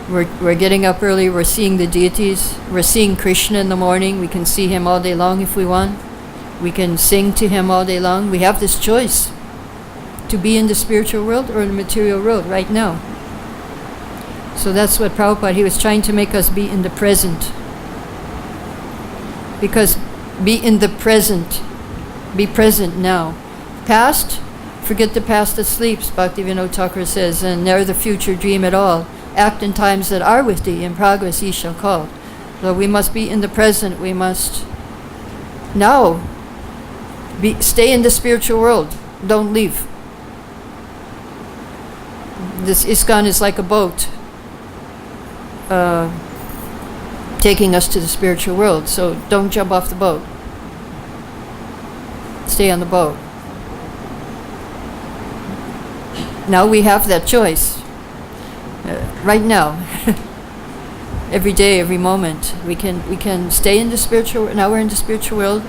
We're getting up early. We're seeing the deities. We're seeing Krishna in the morning. We can see him all day long if we want. We can sing to him all day long. We have this choice to be in the spiritual world or in the material world right now. So that's what Prabhupada, he was trying to make us be in the present. Because be in the present. Be present now. Past, forget the past that sleeps, Bhaktivinoda Thakur says, and ne'er the future dream at all. Act in times that are with thee, in progress ye shall call. So we must be in the present. We must now stay in the spiritual world. Don't leave. This ISKCON is like a boat taking us to the spiritual world. So don't jump off the boat. Stay on the boat. Now we have that choice. Right now. Every day, every moment. We can stay in the spiritual world. Now we're in the spiritual world.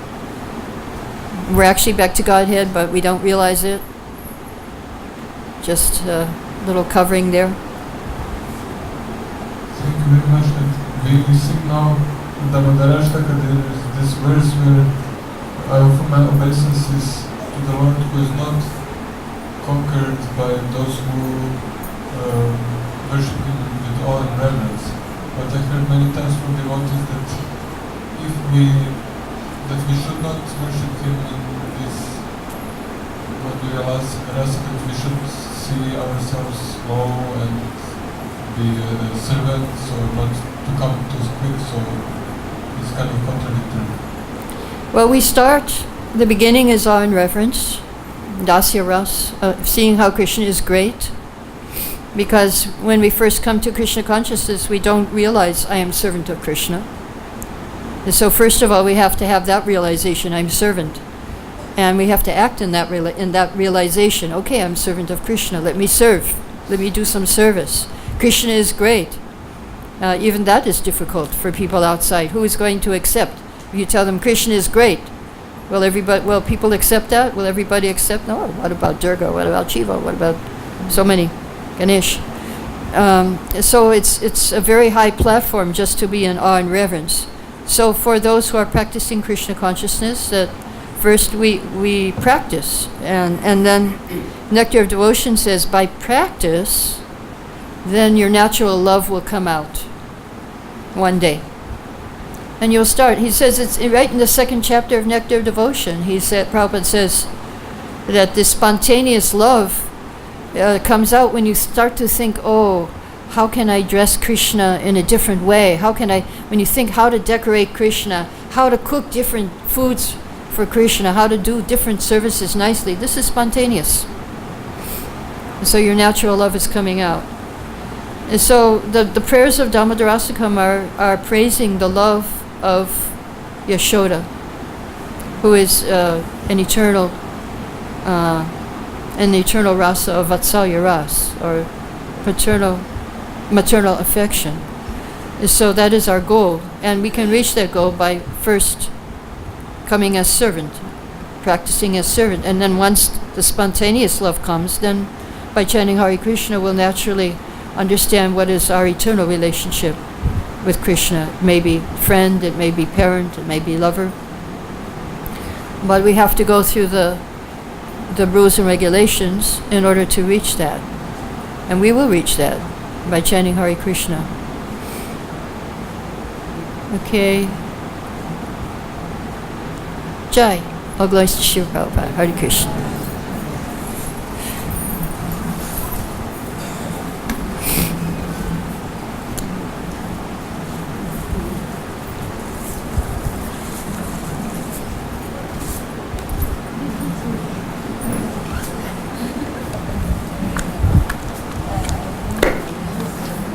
We're actually back to Godhead, but we don't realize it. Just a little covering there. Thank you very much. And we sing now the Madarashtaka. There is this verse where I offer my obeisances to the Lord who is not conquered by those who worship him with awe and reverence. But I heard many times from devotees that we should not worship him in this what we realize that we should see ourselves low and be servants or not to come too quick, so it's kind of contradictory. Well, the beginning is awe and reverence, Dasya Ras, seeing how Krishna is great. Because when we first come to Krishna consciousness, we don't realize I am servant of Krishna. And so first of all, we have to have that realization, I'm servant. And we have to act in that realization. Okay, I'm servant of Krishna, let me serve. Let me do some service. Krishna is great. Even that is difficult for people outside. Who is going to accept? If you tell them Krishna is great, will people accept that? Will everybody accept? No, what about Durga? What about Shiva? What about so many? Ganesh. So it's a very high platform just to be in awe and reverence. So for those who are practicing Krishna consciousness, that first we practice, and then Nectar of Devotion says by practice, then your natural love will come out one day. And you'll start. He says it's right in the second chapter of Nectar of Devotion. Prabhupada says that this spontaneous love comes out when you start to think, oh, how can I dress Krishna in a different way? When you think how to decorate Krishna, how to cook different foods for Krishna, how to do different services nicely, this is spontaneous. And so your natural love is coming out. And so the prayers of Damodarasakam are praising the love of Yashoda, who is an eternal rasa of Vatsalya ras, or maternal affection. And so that is our goal, and we can reach that goal by first coming as servant, practicing as servant, and then once the spontaneous love comes, then by chanting Hare Krishna we'll naturally understand what is our eternal relationship with Krishna. It may be friend, it may be parent, it may be lover, but we have to go through the rules and regulations in order to reach that, and we will reach that by chanting Hare Krishna. Okay. Jai. All glories to Shiva Prabhupada. Hare Krishna.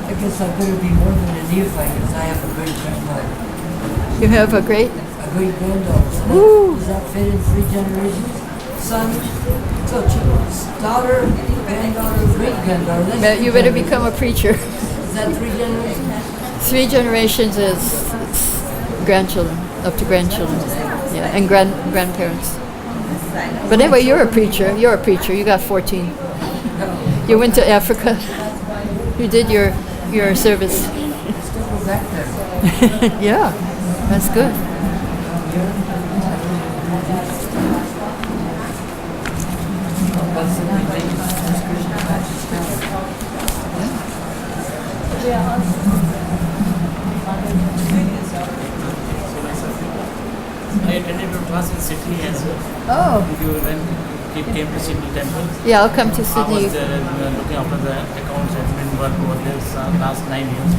I guess I better be more than a neophyte because I have a great grandmother. You have a great? A great granddaughter. Woo! Does that fit in 3 generations? Son, daughter, granddaughter, great granddaughter. You better become a preacher. Is that 3 generations? 3 generations is grandchildren, up to grandchildren. Yeah, and grandparents. But anyway, you're a preacher. You got 14. You went to Africa. You did your service. Still go back there. Yeah, that's good. I attended your class in Sydney as well. Oh. You came to Sydney temple. Yeah, I'll come to I Sydney. was looking after the accounts admin work over there last 9 years.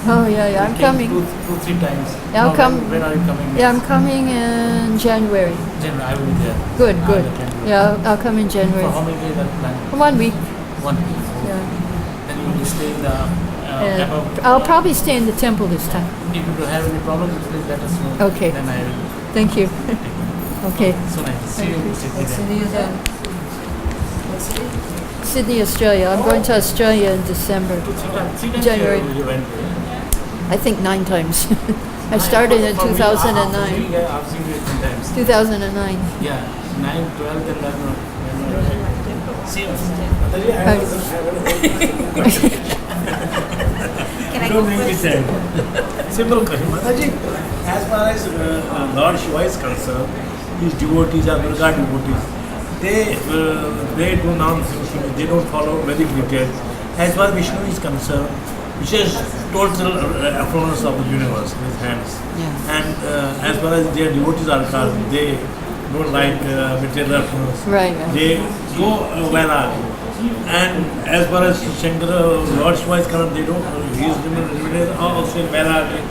Oh, yeah, I'm coming. 2-3 times. Yeah, I'll come. When are you coming? Yeah, I'm coming in January. January, I will be there. Good. I'll attend you. Yeah, I'll come in January. For how many days are you planning? 1 week. 1 week. Yeah. Then you will stay in the temple. I'll probably stay in the temple this time. If you have any problems, please let us know. Okay. Then I will. Thank you. Okay. So nice. See you in Sydney. Sydney is then. what city? Sydney, Australia. I'm going to Australia in December. 2-3 times January. you went. I think 9 times. I started in 2009. I've seen you 10 times. 2009. Yeah, 9, 12, and 11. See you. Don't make me sad. Simple question. Mataji, as far as Lord Shiva is concerned, his devotees are Durga devotees. They do not, they don't follow very details. As far as Vishnu is concerned, which is total affluence of the universe in his hands. Yeah. And as far as their devotees are concerned, they don't like material affluence. Right. They go Vairagya. And as far as Shankara, Lord Shiva is concerned, they don't, he is limited also in Vairagya.